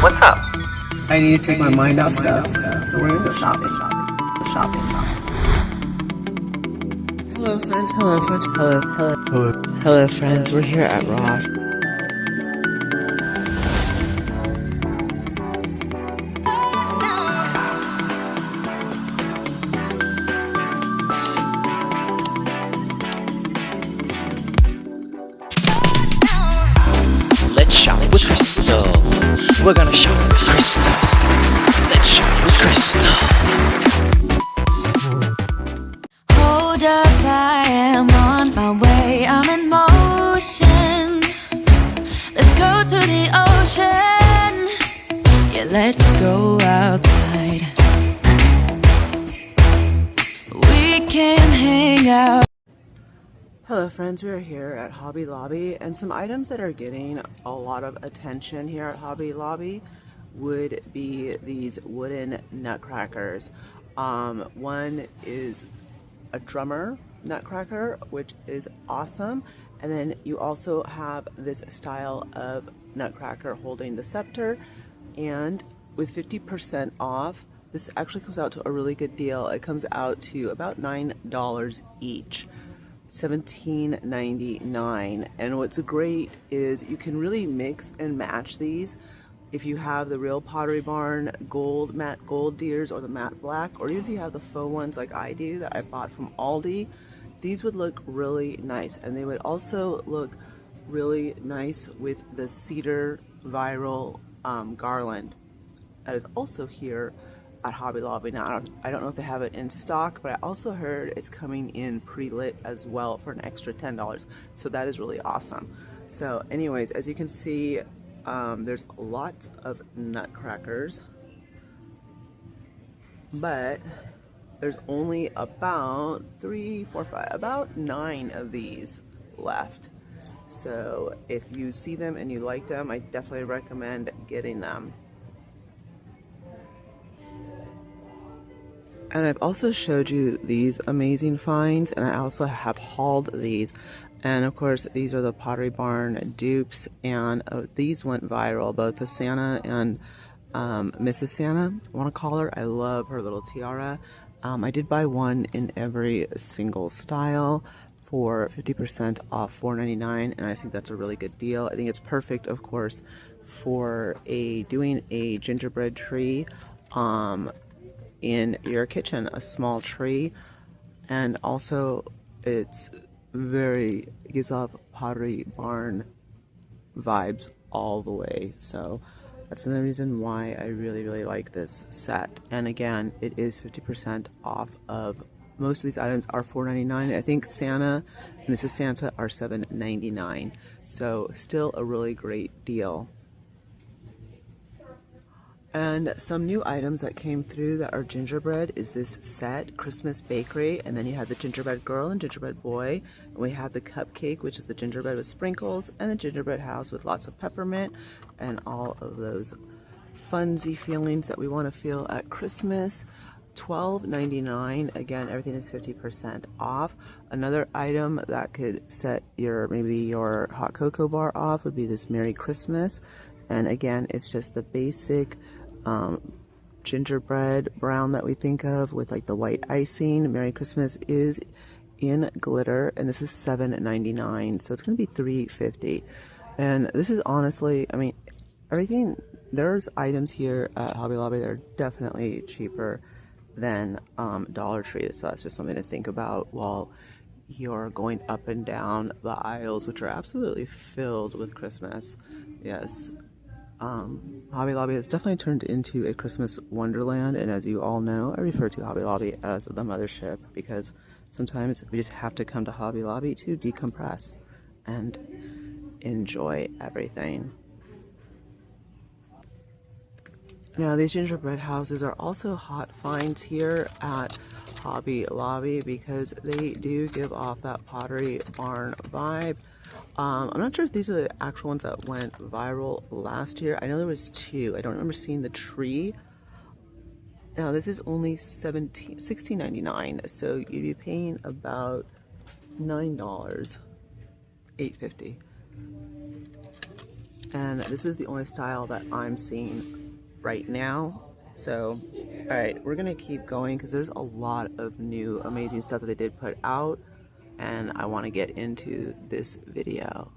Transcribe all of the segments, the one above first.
What's up? I need to take my mind off stuff, so we're gonna go shopping. Hello friends, hello friends, we're here at Ross. Let's shop with Crystal. We're gonna shop with Crystal. Let's shop with Crystal. Hold up, I am on my way. I'm in motion. Let's go to the ocean. Yeah, let's go outside. We can hang out. Hello friends, we're here at Hobby Lobby, and some items that are getting a lot of attention here at Hobby Lobby would be these wooden nutcrackers. One is a drummer nutcracker, which is awesome, and then you also have this style of nutcracker holding the scepter, and with 50% off, this actually comes out to a really good deal. It comes out to about $9 each. $17.99. And what's great is you can really mix and match these. If you have the real Pottery Barn gold matte gold deers or the matte black, or even if you have the faux ones like I do that I bought from Aldi, these would look really nice, and they would also look really nice with the cedar viral garland that is also here at Hobby Lobby. Now, I don't know if they have it in stock, but I also heard it's coming in pre-lit as well for an extra $10. So that is really awesome. So anyways, as you can see, there's lots of nutcrackers, but there's only about 3, 4, 5, about 9 of these left. So if you see them and you like them, I definitely recommend getting them. And I've also showed you these amazing finds, and I also have hauled these. And of course, these are the Pottery Barn dupes, and these went viral, both the Santa and Mrs. Santa, I want to call her. I love her little tiara. I did buy one in every single style for 50% off $4.99, and I think that's a really good deal. I think it's perfect, of course, for doing a gingerbread tree in your kitchen, a small tree, and also it gives off Pottery Barn vibes all the way. So that's another reason why I really like this set. And again, it is 50% off of most of these items are $4.99. I think Santa and Mrs. Santa are $7.99. So still a really great deal. And some new items that came through that are gingerbread is this set, Christmas Bakery, and then you have the gingerbread girl and gingerbread boy, and we have the cupcake, which is the gingerbread with sprinkles, and the gingerbread house with lots of peppermint, and all of those funsy feelings that we want to feel at Christmas. $12.99. Again, everything is 50% off. Another item that could set maybe your hot cocoa bar off would be this Merry Christmas, and again, it's just the basic gingerbread brown that we think of with like the white icing. Merry Christmas is in glitter, and this is $7.99, so it's going to be $3.50. And this is honestly, I mean, everything, there's items here at Hobby Lobby that are definitely cheaper than Dollar Tree, so that's just something to think about while you're going up and down the aisles, which are absolutely filled with Christmas. Yes. Hobby Lobby has definitely turned into a Christmas wonderland, and as you all know, I refer to Hobby Lobby as the mothership because sometimes we just have to come to Hobby Lobby to decompress and enjoy everything. Now, these gingerbread houses are also hot finds here at Hobby Lobby because they do give off that Pottery Barn vibe. I'm not sure if these are the actual ones that went viral last year. I know there was 2. I don't remember seeing the tree. Now this is only $16.99, so you'd be paying about $9, $8.50. And this is the only style that I'm seeing right now. So, all right, we're gonna keep going because there's a lot of new amazing stuff that they did put out, and I want to get into this video.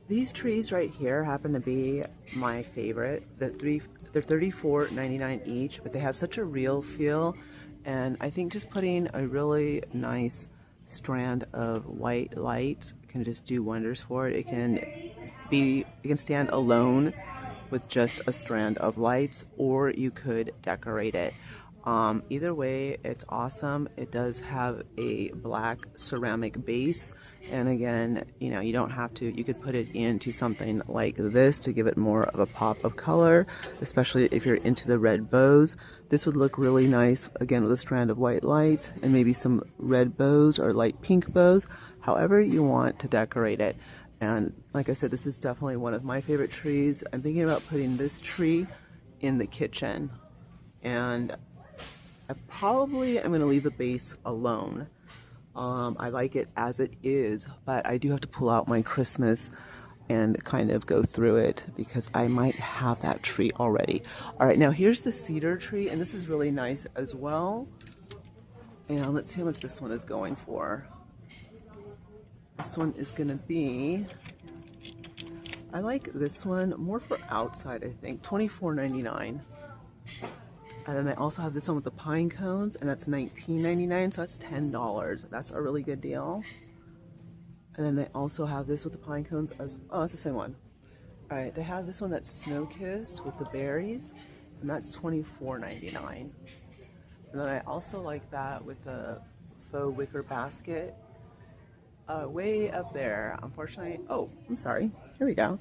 These trees right here happen to be my favorite. They're $34.99 each, but they have such a real feel, and I think just putting a really nice strand of white light can just do wonders for it. It can stand alone with just a strand of lights, or you could decorate it. Either way, it's awesome. It does have a black ceramic base, and again, you know, you don't have to, you could put it into something like this to give it more of a pop of color, especially if you're into the red bows. This would look really nice, again, with a strand of white light and maybe some red bows or light pink bows, however you want to decorate it. And like I said, this is definitely one of my favorite trees. I'm thinking about putting this tree in the kitchen, and I probably am going to leave the base alone. I like it as it is, but I do have to pull out my Christmas and kind of go through it because I might have that tree already. All right, now here's the cedar tree, and this is really nice as well. And let's see how much this one is going for. This one is going to be, I like this one more for outside, I think, $24.99. And then they also have this one with the pine cones, and that's $19.99, so that's $10. That's a really good deal. And then they also have this with the pine cones as, oh, it's the same one. All right, they have this one that's snow-kissed with the berries, and that's $24.99. And then I also like that with the faux wicker basket. Way up there, unfortunately. Oh, I'm sorry. Here we go.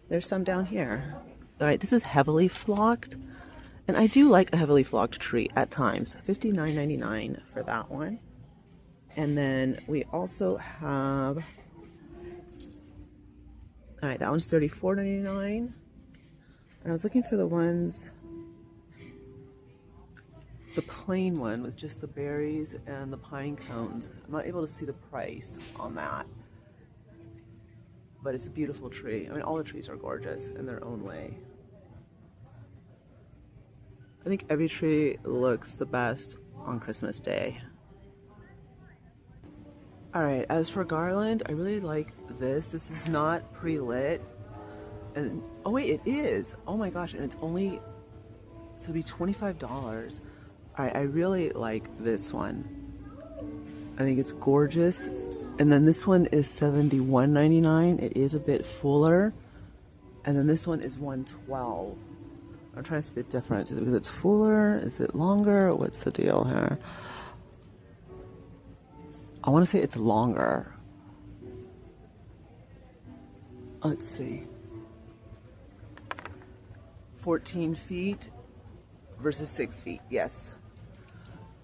There's some down here. All right, this is heavily flocked. And I do like a heavily flocked tree at times. $59.99 for that one. And then we also have, all right, that one's $34.99. And I was looking for the ones, the plain one with just the berries and the pine cones. I'm not able to see the price on that. But it's a beautiful tree. I mean, all the trees are gorgeous in their own way. I think every tree looks the best on Christmas Day. Alright, as for garland, I really like this. This is not pre-lit. And oh wait, it is! Oh my gosh, and it's only, so it'd be $25. Alright, I really like this one. I think it's gorgeous. And then this one is $71.99. It is a bit fuller. And then this one is $112. I'm trying to see the difference. Is it because it's fuller? Is it longer? What's the deal here? I want to say it's longer. Let's see. 14 feet versus 6 feet. Yes.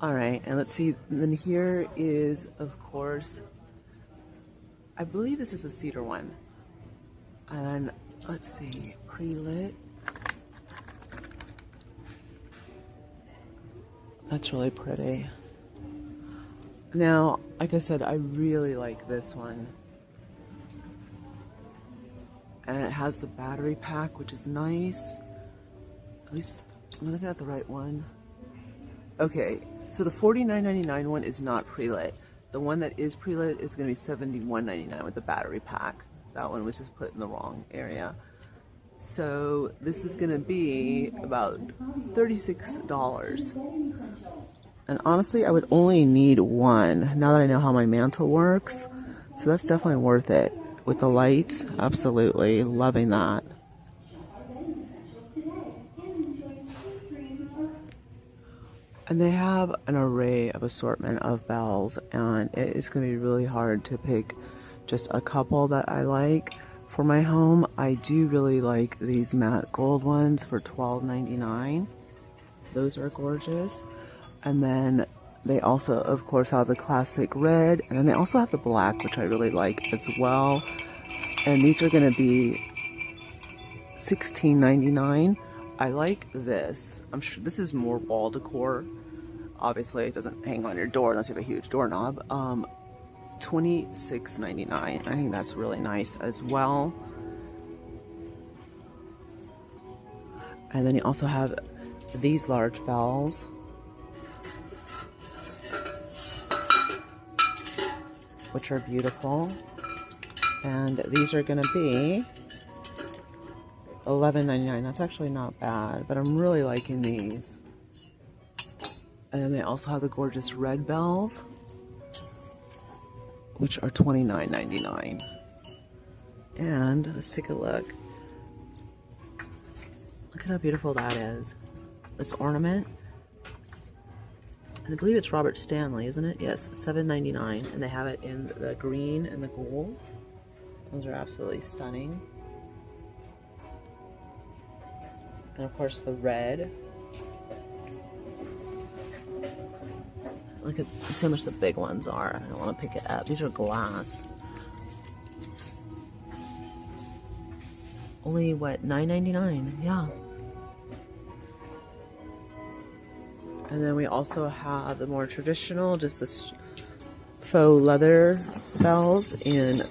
All right. And let's see. And then here is, of course, I believe this is a cedar one. And let's see. Pre-lit. That's really pretty. Now, like I said, I really like this one. And it has the battery pack, which is nice. At least, I'm looking at the right one. Okay, so the $49.99 one is not pre-lit. The one that is pre-lit is going to be $71.99 with the battery pack. That one was just put in the wrong area. So this is going to be about $36. And honestly, I would only need one now that I know how my mantle works. So that's definitely worth it. With the lights, absolutely loving that. And they have an array of assortment of bells, and it is going to be really hard to pick just a couple that I like. For my home, I do really like these matte gold ones for $12.99. Those are gorgeous. And then they also, of course, have the classic red, and then they also have the black, which I really like as well. And these are going to be $16.99. I like this. I'm sure this is more wall decor. Obviously, it doesn't hang on your door unless you have a huge doorknob. $26.99. I think that's really nice as well. And then you also have these large bells, which are beautiful. And these are going to be $11.99. That's actually not bad, but I'm really liking these. And then they also have the gorgeous red bells, which are $29.99. And let's take a look. Look at how beautiful that is. This ornament. And I believe it's Robert Stanley, isn't it? Yes, $7.99. And they have it in the green and the gold. Those are absolutely stunning. And of course the red. Look at, see how much the big ones are. I don't want to pick it up. These are glass. Only what, $9.99? Yeah. And then we also have the more traditional, just the faux leather bells in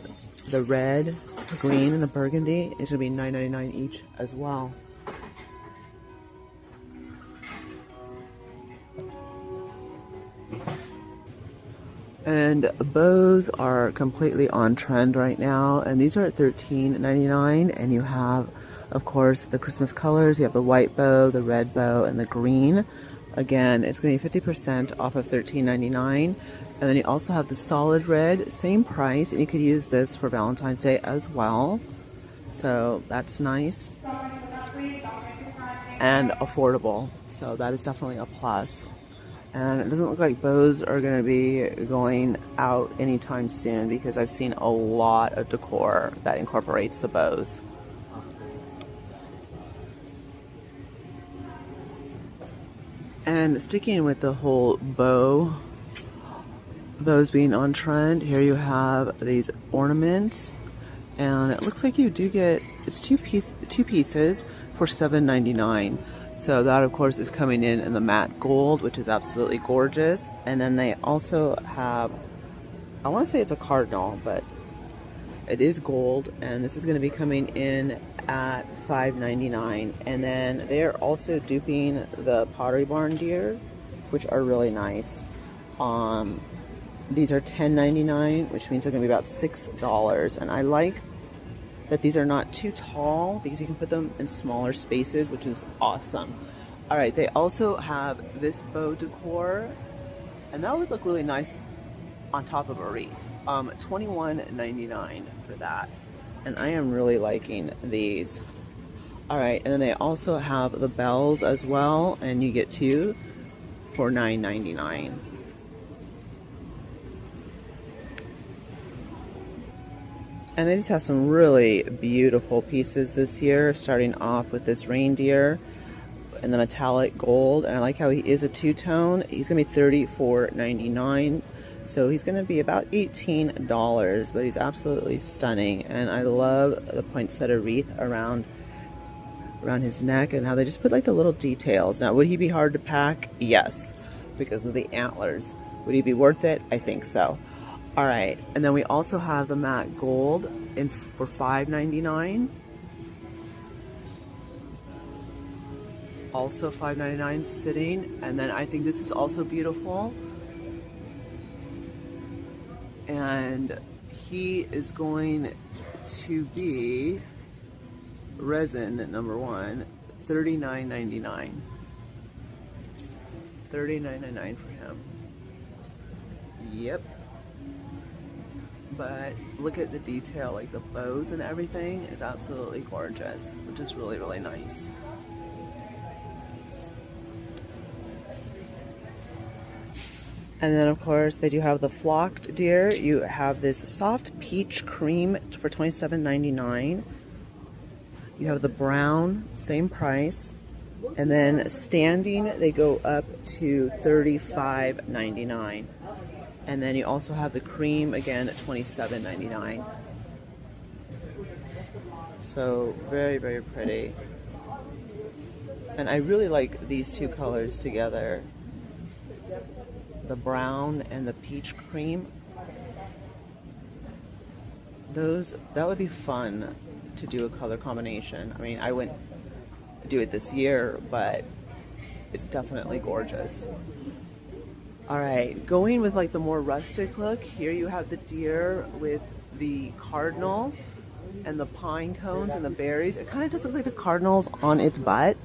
the red, the green, and the burgundy. It's going to be $9.99 each as well. And bows are completely on trend right now, and these are at $13.99. And you have, of course, the Christmas colors. You have the white bow, the red bow, and the green. Again, it's going to be 50% off of $13.99. And then you also have the solid red, same price, and you could use this for Valentine's Day as well. So that's nice and affordable. So that is definitely a plus. And it doesn't look like bows are going to be going out anytime soon, because I've seen a lot of decor that incorporates the bows. And sticking with the whole bows being on trend, here you have these ornaments, and it looks like you do get, it's two pieces for $7.99. So that, of course, is coming in the matte gold, which is absolutely gorgeous. And then they also have, I want to say it's a cardinal, but it is gold, and this is going to be coming in at $5.99. And then they're also duping the Pottery Barn deer, which are really nice. These are $10.99, which means they're going to be about $6. And I like that these are not too tall, because you can put them in smaller spaces, which is awesome. All right, they also have this bow decor, and that would look really nice on top of a wreath. $21.99 for that, and I am really liking these. All right, and then they also have the bells as well, and you get two for $9.99. And they just have some really beautiful pieces this year, starting off with this reindeer in the metallic gold. And I like how he is a two-tone. He's going to be $34.99. So he's going to be about $18, but he's absolutely stunning. And I love the poinsettia wreath around his neck, and how they just put like the little details. Now, would he be hard to pack? Yes, because of the antlers. Would he be worth it? I think so. All right, and then we also have the matte gold for $5.99. Also $5.99 sitting, and then I think this is also beautiful. And he is going to be resin number one, $39.99. $39.99 for him. Yep. But look at the detail, like the bows and everything is absolutely gorgeous, which is really, really nice. And then, of course, they do have the flocked deer. You have this soft peach cream for $27.99. You have the brown, same price. And then standing, they go up to $35.99. And then you also have the cream, again, at $27.99. So very, very pretty. And I really like these two colors together. The brown and the peach cream. That would be fun to do a color combination. I mean, I wouldn't do it this year, but it's definitely gorgeous. All right, going with like the more rustic look, here you have the deer with the cardinal and the pine cones and the berries. It kind of does look like the cardinal's on its butt.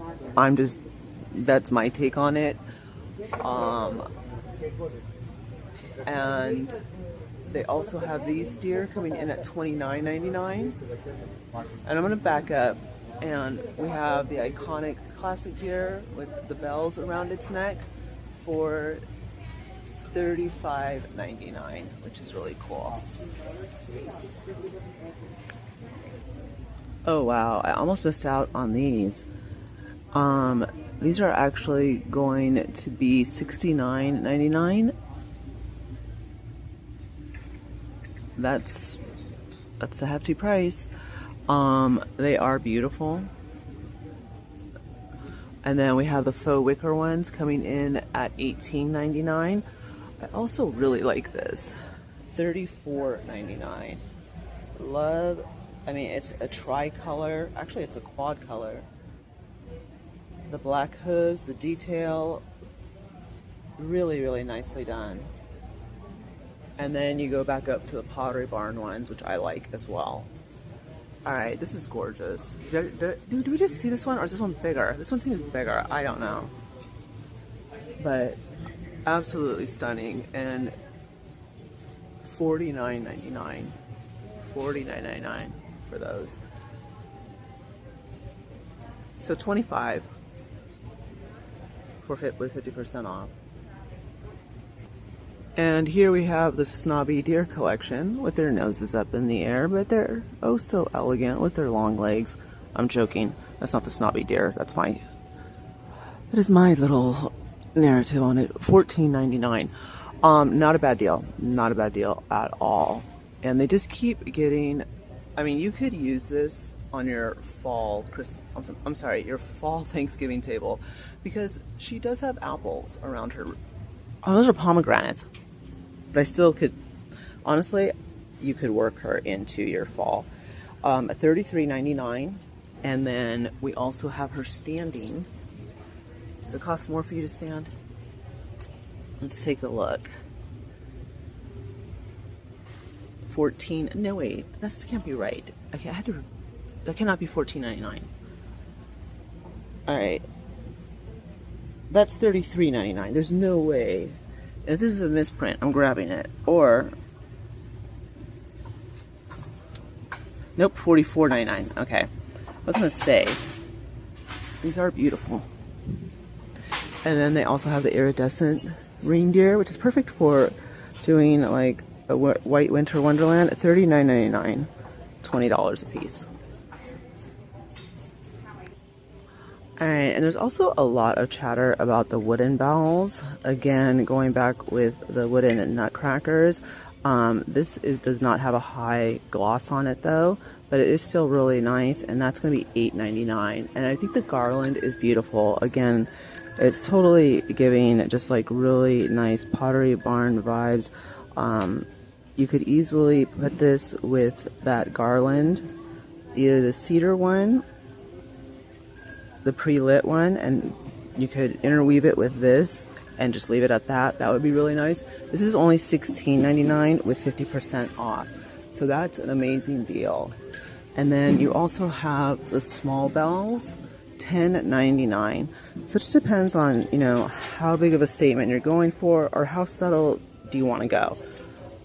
That's my take on it. And they also have these deer coming in at $29.99. And I'm gonna back up, and we have the iconic classic deer with the bells around its neck for $35.99, which is really cool. Oh wow, I almost missed out on these. These are actually going to be $69.99. That's a hefty price. They are beautiful. And then we have the faux wicker ones coming in at $18.99. I also really like this. $34.99. Love, I mean, it's a tri-color. Actually, it's a quad color. The black hooves, the detail, really, really nicely done. And then you go back up to the Pottery Barn ones, which I like as well. All right, this is gorgeous. Do we just see this one, or is this one bigger? This one seems bigger. I don't know. But absolutely stunning. And $49.99. $49.99 for those. So $25 with 50% off. And here we have the Snobby Deer collection with their noses up in the air, but they're oh so elegant with their long legs. I'm joking. That's not the Snobby Deer. That is my little narrative on it. $14.99. Not a bad deal. Not a bad deal at all. And they just keep getting, I mean, you could use this on your fall your fall Thanksgiving table, because she does have apples around her. Oh, those are pomegranates. But I still could, honestly, you could work her into your fall. At $33.99. And then we also have her standing. Does it cost more for you to stand? Let's take a look. 14, no wait, that can't be right. Okay, that cannot be $14.99. All right. That's $33.99. There's no way. And if this is a misprint, I'm grabbing it. Or, nope, $44.99. Okay. I was gonna say, these are beautiful. And then they also have the iridescent reindeer, which is perfect for doing like a white winter wonderland. At $39.99, $20 a piece. Alright, and there's also a lot of chatter about the wooden bowls. Again, going back with the wooden nutcrackers. This does not have a high gloss on it though, but it is still really nice, and that's going to be $8.99. And I think the garland is beautiful. Again, it's totally giving just like really nice Pottery Barn vibes. You could easily put this with that garland, either the cedar one, the pre-lit one, and you could interweave it with this and just leave it at that. That would be really nice. This is only $16.99 with 50% off. So that's an amazing deal. And then you also have the small bells, $10.99. So it just depends on, you know, how big of a statement you're going for, or how subtle do you want to go.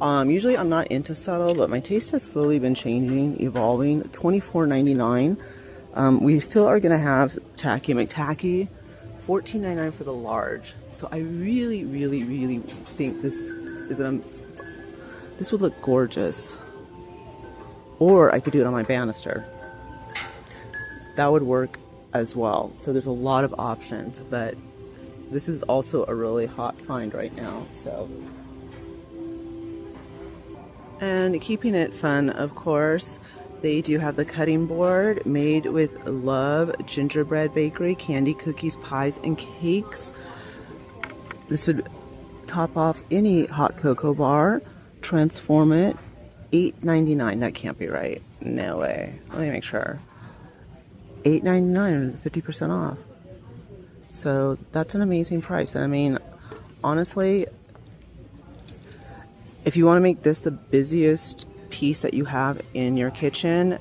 Usually I'm not into subtle, but my taste has slowly been changing, evolving. $24.99. We still are going to have Tacky McTacky, $14.99 for the large. So I really, really, really think this would look gorgeous. Or I could do it on my banister. That would work as well. So there's a lot of options, but this is also a really hot find right now. So, and keeping it fun, of course, they do have the cutting board made with Love Gingerbread Bakery, candy, cookies, pies, and cakes. This would top off any hot cocoa bar, transform it. $8.99. That can't be right. No way. Let me make sure. $8.99, 50% off. So that's an amazing price. And I mean, honestly, if you want to make this the busiest piece that you have in your kitchen,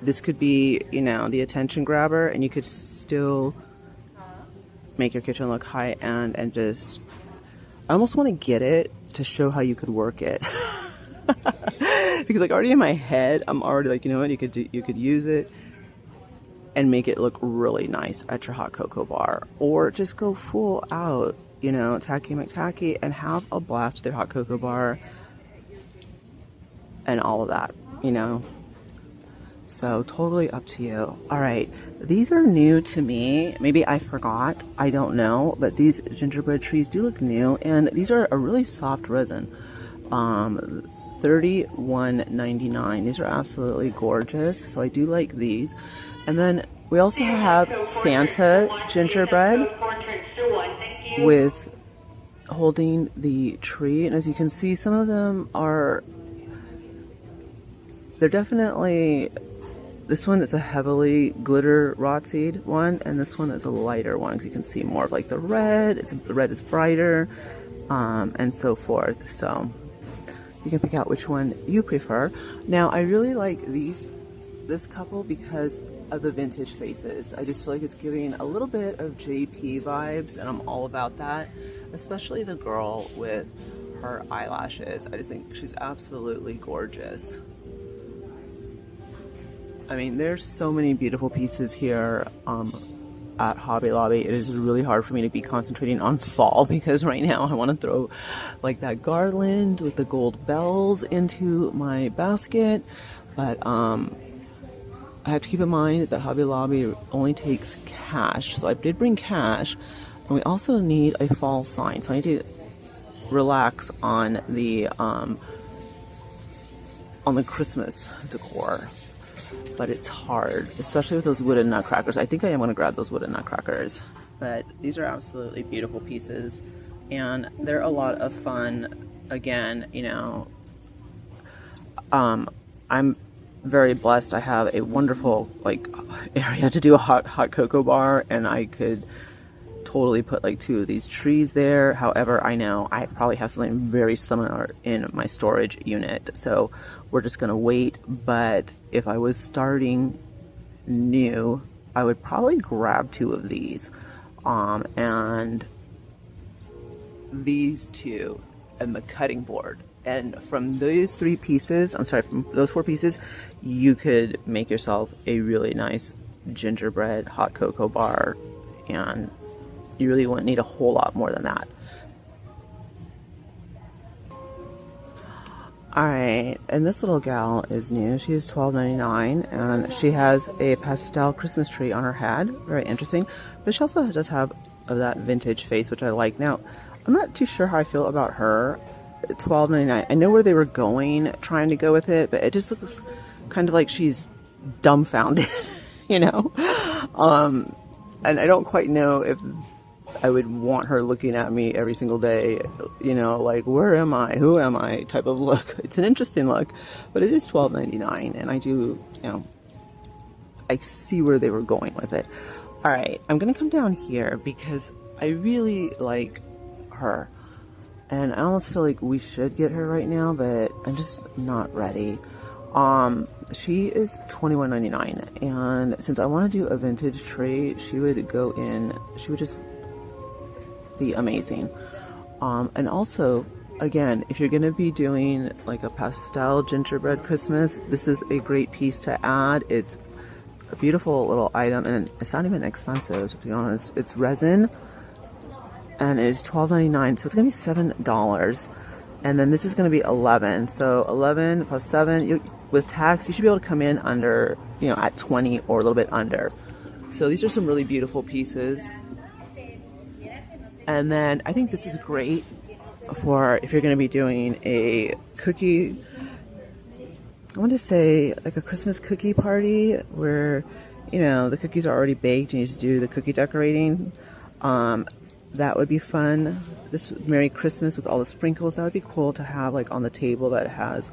this could be, you know, the attention grabber, and you could still make your kitchen look high end. And just, I almost want to get it to show how you could work it. Because like already in my head, I'm already like, you know what, you could use it and make it look really nice at your hot cocoa bar, or just go full out, you know, tacky McTacky, and have a blast with your hot cocoa bar and all of that, you know. So totally up to you. All right, these are new to me. Maybe I forgot, I don't know, but these gingerbread trees do look new, and these are a really soft resin. $31.99. These are absolutely gorgeous, so I do like these. And then we also have Santa gingerbread with holding the tree, and as you can see, some of them are, they're definitely, this one is a heavily glitter rot seed one, and this one is a lighter one, because you can see more of like the red, the red is brighter, and so forth. So you can pick out which one you prefer. Now, I really like this couple because of the vintage faces. I just feel like it's giving a little bit of JP vibes, and I'm all about that, especially the girl with her eyelashes. I just think she's absolutely gorgeous. I mean, there's so many beautiful pieces here at Hobby Lobby. It is really hard for me to be concentrating on fall, because right now I want to throw like that garland with the gold bells into my basket, but I have to keep in mind that Hobby Lobby only takes cash, so I did bring cash, and we also need a fall sign, so I need to relax on the Christmas decor. But it's hard, especially with those wooden nutcrackers. I think I am going to grab those wooden nutcrackers. But these are absolutely beautiful pieces, and they're a lot of fun. Again, you know, I'm very blessed. I have a wonderful like area to do a hot cocoa bar, and I could totally put like 2 of these trees there. However, I know I probably have something very similar in my storage unit, so we're just gonna wait. But if I was starting new, I would probably grab 2 of these, and these 2, and the cutting board. And from those 3 pieces, I'm sorry, from those 4 pieces, you could make yourself a really nice gingerbread hot cocoa bar, and you really wouldn't need a whole lot more than that. Alright, and this little gal is new. She is $12.99, and she has a pastel Christmas tree on her head. Very interesting. But she also does have that vintage face, which I like. Now, I'm not too sure how I feel about her. $12.99. I know where they were going, trying to go with it, but it just looks kind of like she's dumbfounded, you know? And I don't quite know if I would want her looking at me every single day, you know, like, where am I? Who am I? Type of look. It's an interesting look, but it is $12.99, and I do, you know, I see where they were going with it. All right, I'm going to come down here because I really like her, and I almost feel like we should get her right now, but I'm just not ready. She is $21.99, and since I want to do a vintage tree, she would go in, she would just be amazing. And also, again, if you're going to be doing like a pastel gingerbread Christmas, this is a great piece to add. It's a beautiful little item, and it's not even expensive, to be honest. It's resin, and it's $12.99, so it's going to be $7. And then this is going to be $11. So 11 plus 7, with tax, you should be able to come in under, you know, at 20 or a little bit under. So these are some really beautiful pieces. And then I think this is great for if you're going to be doing a cookie, I want to say like a Christmas cookie party where, you know, the cookies are already baked and you just do the cookie decorating. That would be fun. This Merry Christmas with all the sprinkles, that would be cool to have like on the table that has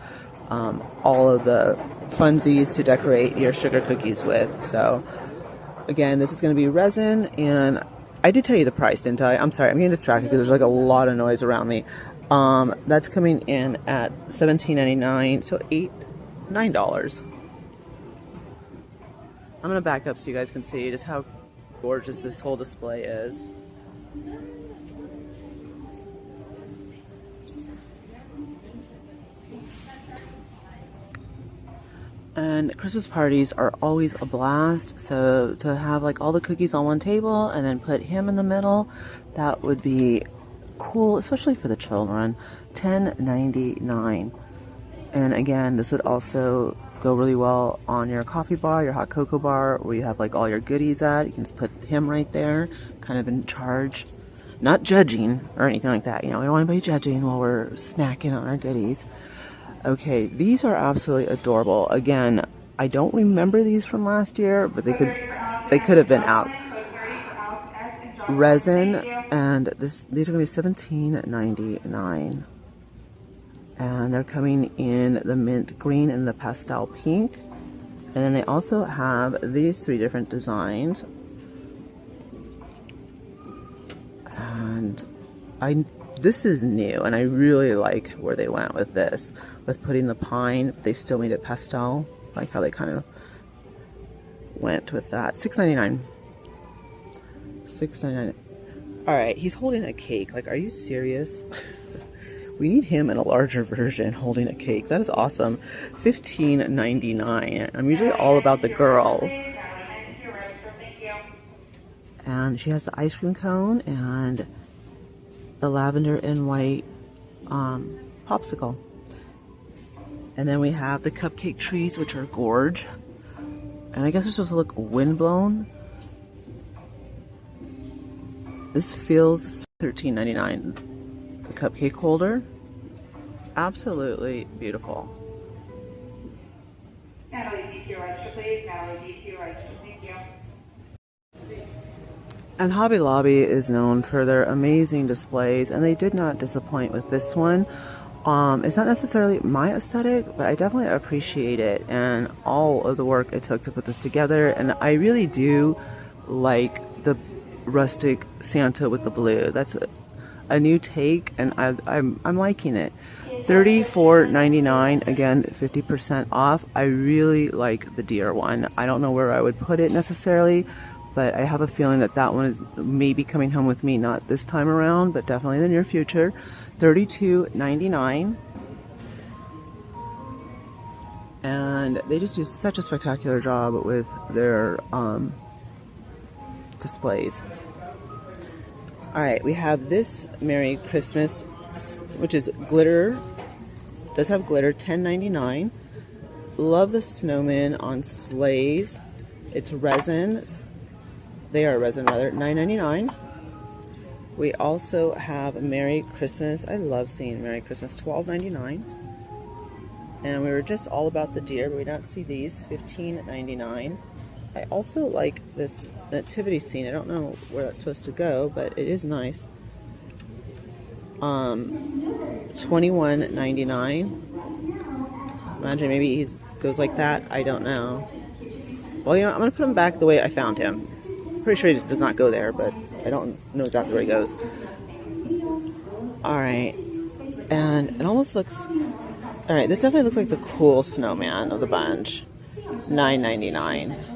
all of the funsies to decorate your sugar cookies with. So again, this is going to be resin, and I did tell you the price, didn't I? I'm sorry, I'm getting distracted because there's like a lot of noise around me. That's coming in at $17.99, so $9. I'm going to back up so you guys can see just how gorgeous this whole display is. And Christmas parties are always a blast, so to have like all the cookies on one table and then put him in the middle, that would be cool, especially for the children. $10.99. And again, this would also go really well on your coffee bar, your hot cocoa bar, where you have like all your goodies at. You can just put him right there, kind of in charge. Not judging or anything like that. You know, we don't want anybody judging while we're snacking on our goodies. Okay, these are absolutely adorable. Again, I don't remember these from last year, but they could have been out. Resin, and these are going to be $17.99. And they're coming in the mint green and the pastel pink. And then they also have these 3 different designs. And this is new, and I really like where they went with this, with putting the pine, but they still made it pastel. Like how they kind of went with that. $6.99. $6.99. All right, he's holding a cake. Like, are you serious? We need him in a larger version holding a cake. That is awesome. $15.99. I'm usually all about the girl. And she has the ice cream cone and the lavender and white popsicle. And then we have the cupcake trees, which are gorge. And I guess they're supposed to look windblown. This feels $13.99. The cupcake holder. Absolutely beautiful. Natalie, DQ register, please. Natalie, DQ register. Thank you. And Hobby Lobby is known for their amazing displays, and they did not disappoint with this one. It's not necessarily my aesthetic, but I definitely appreciate it and all of the work it took to put this together. And I really do like the rustic Santa with the blue. That's a new take, and I'm liking it. $34.99, again 50% off. I really like the deer one. I don't know where I would put it necessarily, but I have a feeling that that one is maybe coming home with me, not this time around, but definitely in the near future. $32.99. And they just do such a spectacular job with their displays. All right, we have this Merry Christmas, which is glitter. Does have glitter, $10.99. Love the snowmen on sleighs. It's resin. They are resin rather, $9.99. We also have Merry Christmas. I love seeing Merry Christmas, $12.99. And we were just all about the deer, but we don't see these, $15.99. I also like this nativity scene. I don't know where that's supposed to go, but it is nice. $21.99. Imagine maybe he goes like that. I don't know. Well, you know, I'm going to put him back the way I found him. Pretty sure he just does not go there, but I don't know exactly where he goes. Alright. And it almost looks... Alright, this definitely looks like the cool snowman of the bunch. $9.99.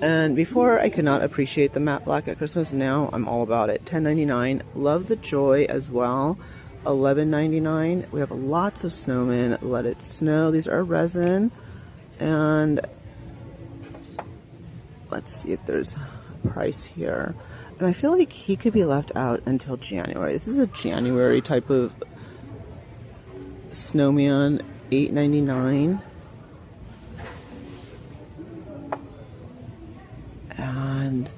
And before I could not appreciate the matte black at Christmas, now I'm all about it. $10.99. Love the joy as well. $11.99. We have lots of snowmen. Let it snow. These are resin. And let's see if there's a price here. And I feel like he could be left out until January. This is a January type of snowman. $8.99. And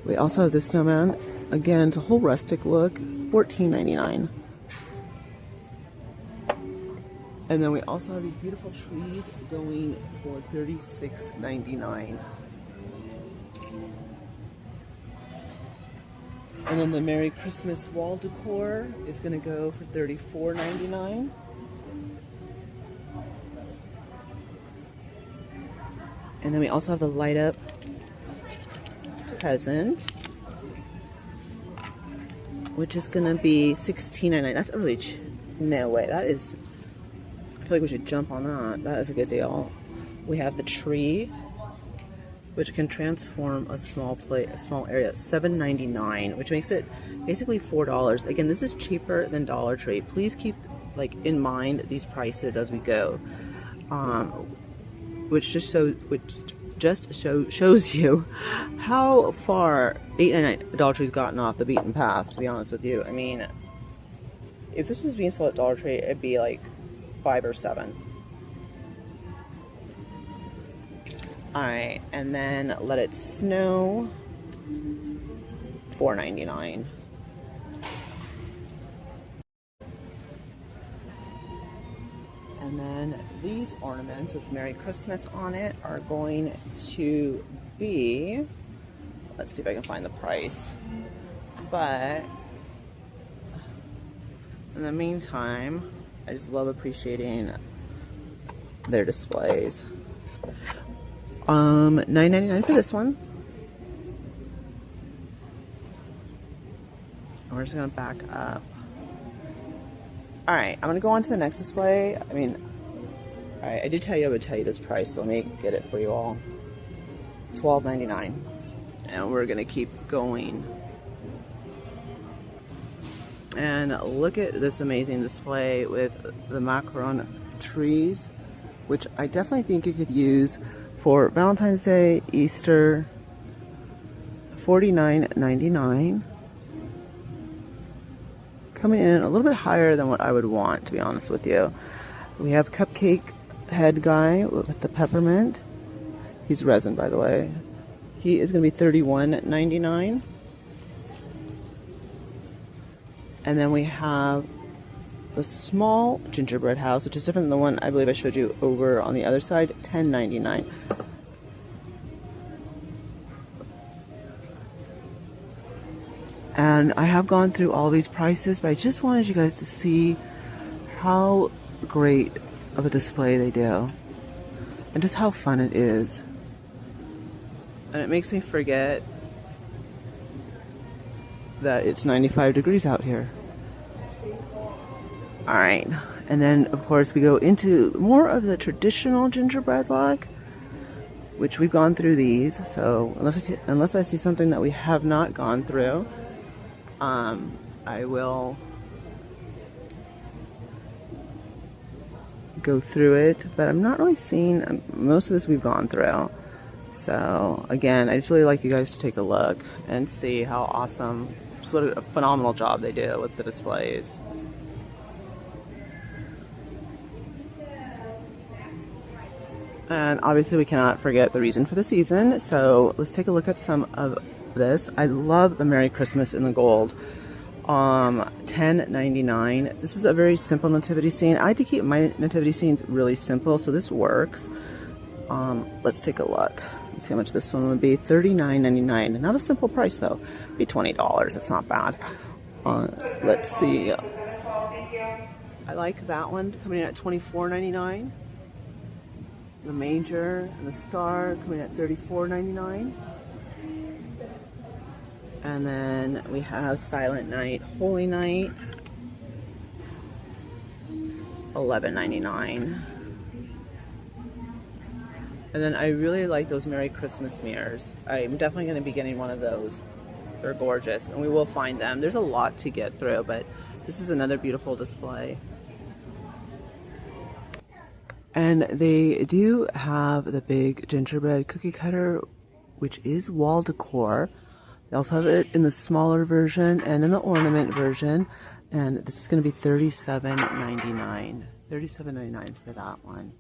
we also have this snowman. Again, it's a whole rustic look. $14.99. And then we also have these beautiful trees going for $36.99. And then the Merry Christmas wall decor is going to go for $34.99. And then we also have the light up present, which is gonna be $16.99. That's a really no way. That is, I feel like we should jump on that. That is a good deal. We have the tree, which can transform a small area. $7.99, which makes it basically $4. Again, this is cheaper than Dollar Tree. Please keep like in mind these prices as we go, which just shows you how far $8.99 Dollar Tree's gotten off the beaten path. To be honest with you, I mean, if this was being sold at Dollar Tree, it'd be like $5 or $7. Alright, and then Let It Snow, $4.99. And then these ornaments with Merry Christmas on it are going to be, let's see if I can find the price. But in the meantime, I just love appreciating their displays. $9.99 for this one. And we're just gonna back up. Alright, I'm gonna go on to the next display. I mean, alright, I did tell you I would tell you this price, so let me get it for you all. $12.99. And we're gonna keep going. And look at this amazing display with the macaron trees, which I definitely think you could use for Valentine's Day, Easter. $49.99. Coming in a little bit higher than what I would want, to be honest with you. We have cupcake head guy with the peppermint. He's resin, by the way. He is going to be $31.99. And then we have the small gingerbread house, which is different than the one I believe I showed you over on the other side, $10.99. And I have gone through all these prices, but I just wanted you guys to see how great of a display they do and just how fun it is. And it makes me forget that it's 95 degrees out here. Alright, and then of course we go into more of the traditional gingerbread look, which we've gone through these, so unless I see something that we have not gone through, I will go through it, but I'm not really seeing, most of this we've gone through. So again, I just really like you guys to take a look and see how awesome, just what a phenomenal job they do with the displays. And obviously we cannot forget the reason for the season, so let's take a look at some of this. I love the Merry Christmas in the gold. $10.99. This is a very simple nativity scene. I like to keep my nativity scenes really simple, so this works. Let's take a look. Let's see how much this one would be. $39.99. Not a simple price though. It'd be $20. It's not bad. Let's see. I like that one coming in at $24.99. The manger and the star coming in at $34.99. And then we have Silent Night, Holy Night, $11.99. And then I really like those Merry Christmas mirrors. I'm definitely going to be getting one of those. They're gorgeous, and we will find them. There's a lot to get through, but this is another beautiful display. And they do have the big gingerbread cookie cutter, which is wall decor. They also have it in the smaller version and in the ornament version. And this is going to be $37.99. $37.99 for that one.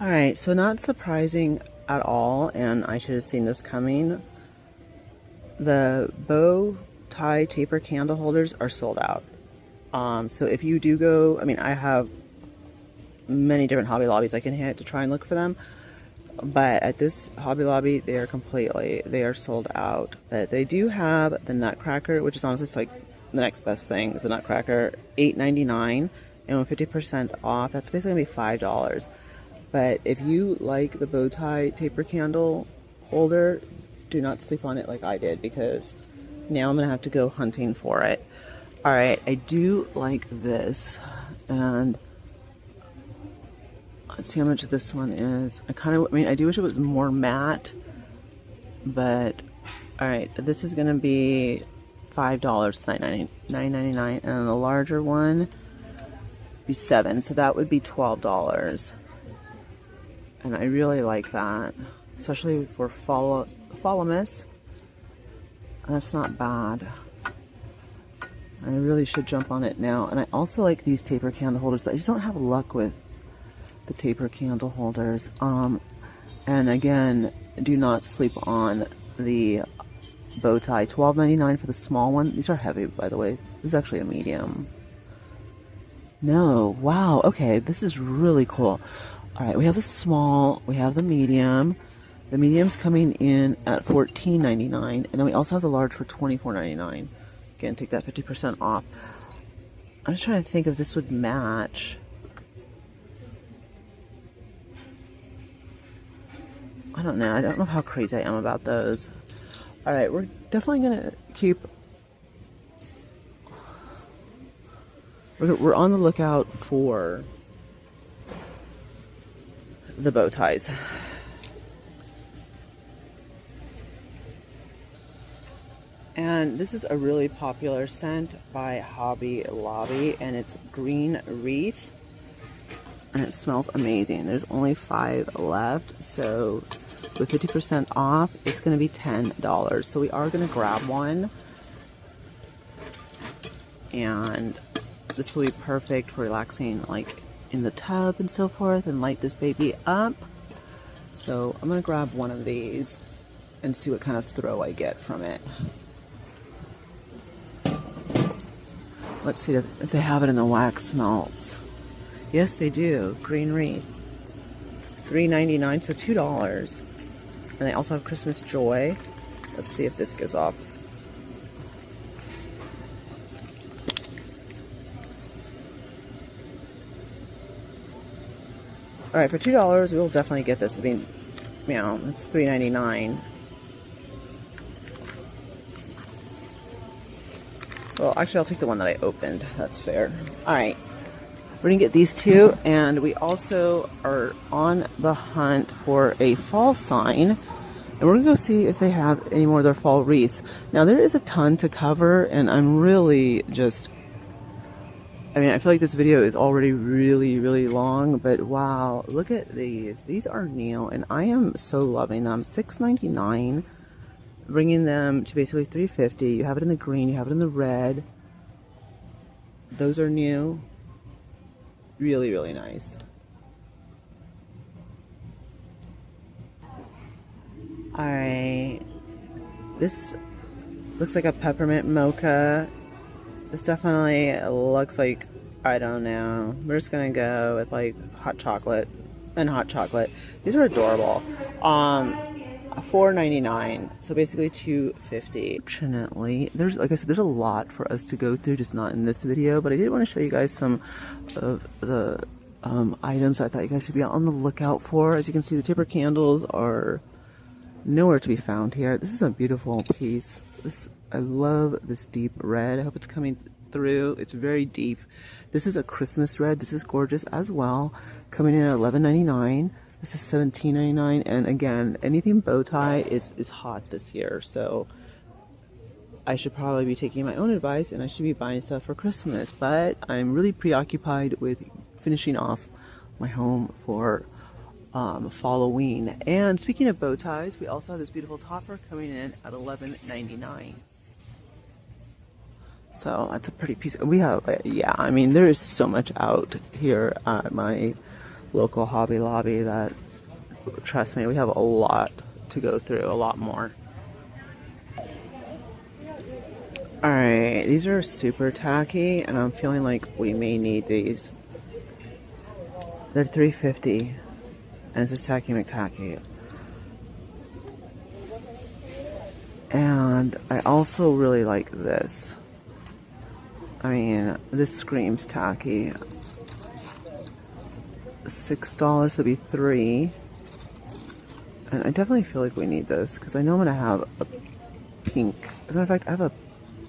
All right, so not surprising at all, and I should have seen this coming. The bow tie taper candle holders are sold out. So if you do go, I mean, I have many different Hobby Lobbies I can hit to try and look for them, but at this Hobby Lobby, they are sold out. But they do have the Nutcracker, which is honestly like the next best thing is the Nutcracker, $8.99, and with 50% off, that's basically gonna be $5. But if you like the bow tie taper candle holder, do not sleep on it like I did, because now I'm gonna have to go hunting for it. All right, I do like this, and let's see how much this one is. I mean, I do wish it was more matte, but all right, this is gonna be $5. It's $9.99, and the larger one be $7, so that would be $12. And I really like that, especially for Fall-O-Miss. That's not bad. I really should jump on it now. And I also like these taper candle holders, but I just don't have luck with the taper candle holders. And again, do not sleep on the bow tie. $12.99 for the small one. These are heavy, by the way. This is actually a medium. No, wow, okay, this is really cool. All right, we have the small, we have the medium. The medium's coming in at $14.99, and then we also have the large for $24.99. Again, take that 50% off. I'm just trying to think if this would match. I don't know. I don't know how crazy I am about those. All right, we're definitely gonna keep. We're on the lookout for the bow ties. And this is a really popular scent by Hobby Lobby, and it's Green Wreath, and it smells amazing. There's only 5 left, so with 50% off, it's going to be $10. So we are going to grab one, and this will be perfect for relaxing, like in the tub and so forth, and light this baby up. So I'm going to grab one of these and see what kind of throw I get from it. Let's see if they have it in the wax melts. Yes, they do. Green Wreath. $3.99, so $2. And they also have Christmas Joy. Let's see if this goes off. Alright, for $2, we'll definitely get this. I mean, you know, it's $3.99. Well, actually, I'll take the one that I opened. That's fair. Alright, we're going to get these two, and we also are on the hunt for a fall sign. And we're going to go see if they have any more of their fall wreaths. Now, there is a ton to cover, and I'm really just... I mean, I feel like this video is already really, really long, but wow, look at these. These are new, and I am so loving them. $6.99, bringing them to basically $3.50. You have it in the green, you have it in the red. Those are new. Really, really nice. Alright, this looks like a peppermint mocha. This definitely looks like, I don't know. We're just gonna go with like hot chocolate and hot chocolate. These are adorable. $4.99, so basically $2.50. Fortunately, there's, like I said, there's a lot for us to go through, just not in this video. But I did want to show you guys some of the items I thought you guys should be on the lookout for. As you can see, the taper candles are nowhere to be found here. This is a beautiful piece. I love this deep red. I hope it's coming through. It's very deep. This is a Christmas red. This is gorgeous as well. Coming in at $11.99. This is $17.99. And again, anything bow tie is hot this year. So I should probably be taking my own advice, and I should be buying stuff for Christmas. But I'm really preoccupied with finishing off my home for Halloween. And speaking of bow ties, we also have this beautiful topper coming in at $11.99. So that's a pretty piece. We have, yeah, I mean, there is so much out here at my local Hobby Lobby that, trust me, we have a lot to go through, a lot more. Alright, these are super tacky, and I'm feeling like we may need these. They're $3.50, and this is Tacky McTacky. And I also really like this. I mean, this screams tacky. $6 would be $3. And I definitely feel like we need this, because I know I'm going to have a pink, as a matter of fact, I have a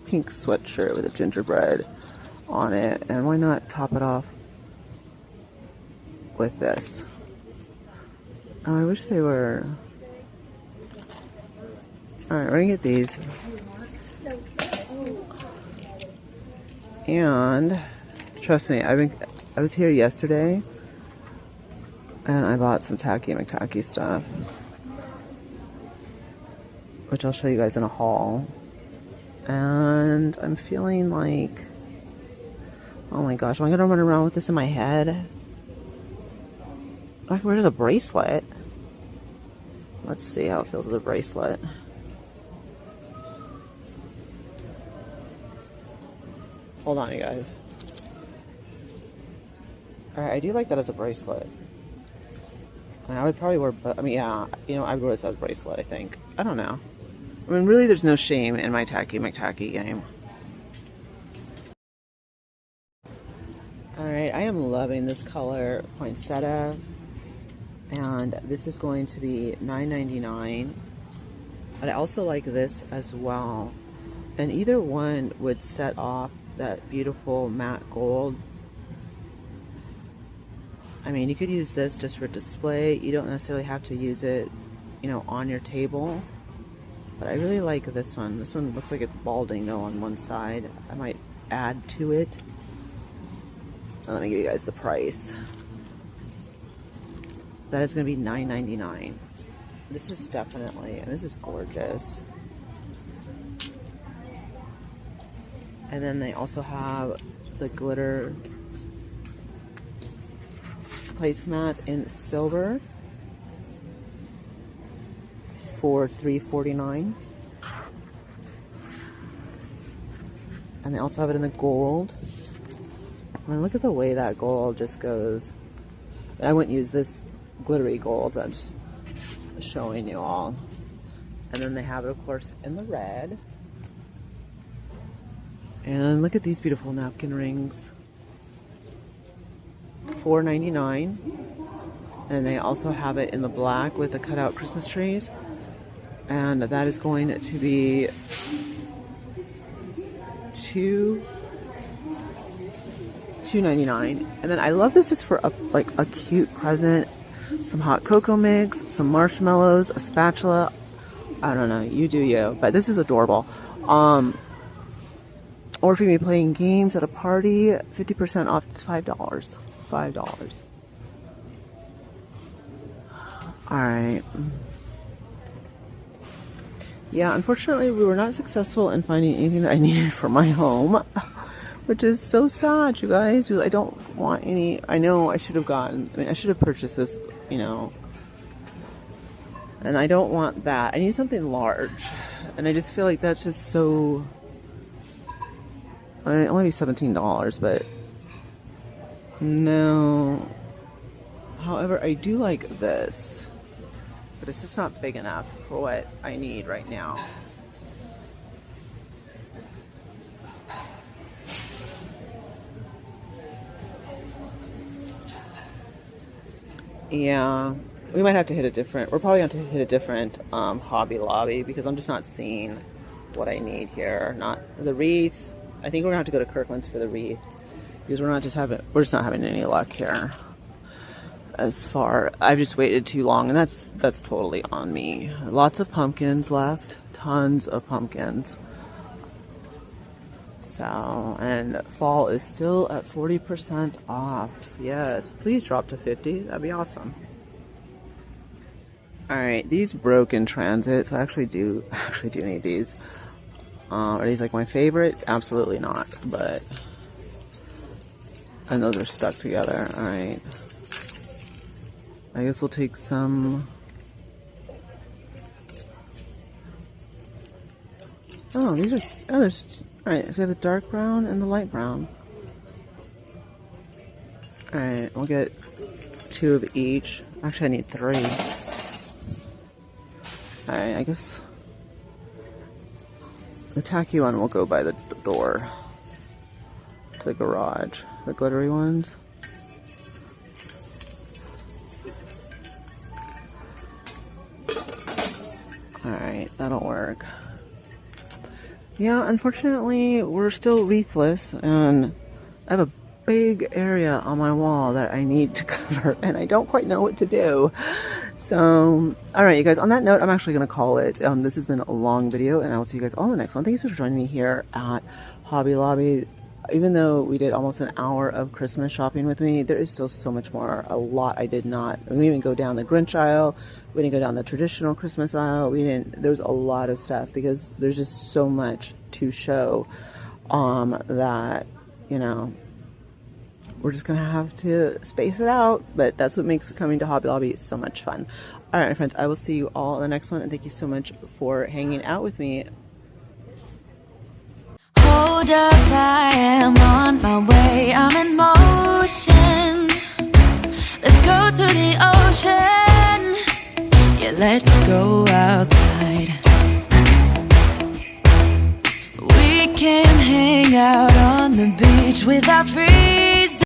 pink sweatshirt with a gingerbread on it, and why not top it off with this? Oh, I wish they were. Alright, we're gonna get these. And trust me, I was here yesterday and I bought some Tacky McTacky stuff, which I'll show you guys in a haul. And I'm feeling like, oh my gosh, am I gonna run around with this in my head? I can wear it as a bracelet. Let's see how it feels as a bracelet. Hold on, you guys. Alright, I do like that as a bracelet. And I would probably wear, I mean, yeah, you know, I would wear this as a bracelet, I think. I don't know. I mean, really, there's no shame in my Tacky McTacky game. Alright, I am loving this color poinsettia. And this is going to be $9.99. But I also like this as well. And either one would set off that beautiful matte gold. I mean, you could use this just for display. You don't necessarily have to use it, you know, on your table. But I really like this one. This one looks like it's balding though on one side. I might add to it. Let me give you guys the price. That is going to be $9.99. This is definitely, and this is gorgeous. And then they also have the glitter placemat in silver for $3.49. And they also have it in the gold. I mean, look at the way that gold just goes. I wouldn't use this glittery gold, but I'm just showing you all. And then they have it, of course, in the red. And look at these beautiful napkin rings. $4.99. And they also have it in the black with the cutout Christmas trees. And that is going to be $2.99. And then I love this just for like a cute present. Some hot cocoa mix, some marshmallows, a spatula. I don't know, you do you. But this is adorable. Or if you're playing games at a party, 50% off, it's $5. $5. Alright. Yeah, unfortunately we were not successful in finding anything that I needed for my home. Which is so sad, you guys. I don't want any. I know I should have I should have purchased this, you know. And I don't want that. I need something large. And I just feel like that's just so. I mean, it only be $17, but. No. However, I do like this. But it's just not big enough for what I need right now. Yeah, we might have to hit a different, we're probably going to hit a different Hobby Lobby because I'm just not seeing what I need here. Not the wreath. I think we're going to have to go to Kirkland's for the wreath because we're just not having any luck here. As far, I've just waited too long and that's totally on me. Lots of pumpkins left, tons of pumpkins. So, and fall is still at 40% off. Yes, please drop to 50. That'd be awesome. Alright, these broke in transit, so I actually do need these. Are these like my favorite? Absolutely not, but... And those are stuck together. Alright. I guess we'll take some. Oh, these are. Oh, there's. Alright, so we have the dark brown and the light brown. Alright, we'll get 2 of each. Actually, I need 3. Alright, I guess the tacky one will go by the door to the garage. The glittery ones. Alright, that'll work. Yeah, unfortunately, we're still wreathless, and I have a big area on my wall that I need to cover, and I don't quite know what to do. So, alright, you guys, on that note, I'm actually going to call it. This has been a long video, and I will see you guys all in the next one. Thank you so much for joining me here at Hobby Lobby. Even though we did almost an hour of Christmas shopping with me, there is still so much more. A lot I did not. We didn't even go down the Grinch aisle. We didn't go down the traditional Christmas aisle. There was a lot of stuff because there's just so much to show that, you know, we're just going to have to space it out. But that's what makes coming to Hobby Lobby so much fun. All right, my friends, I will see you all in the next one. And thank you so much for hanging out with me. Hold up, I am on my way, I'm in motion. Let's go to the ocean. Yeah, let's go outside. We can hang out on the beach with our freedom.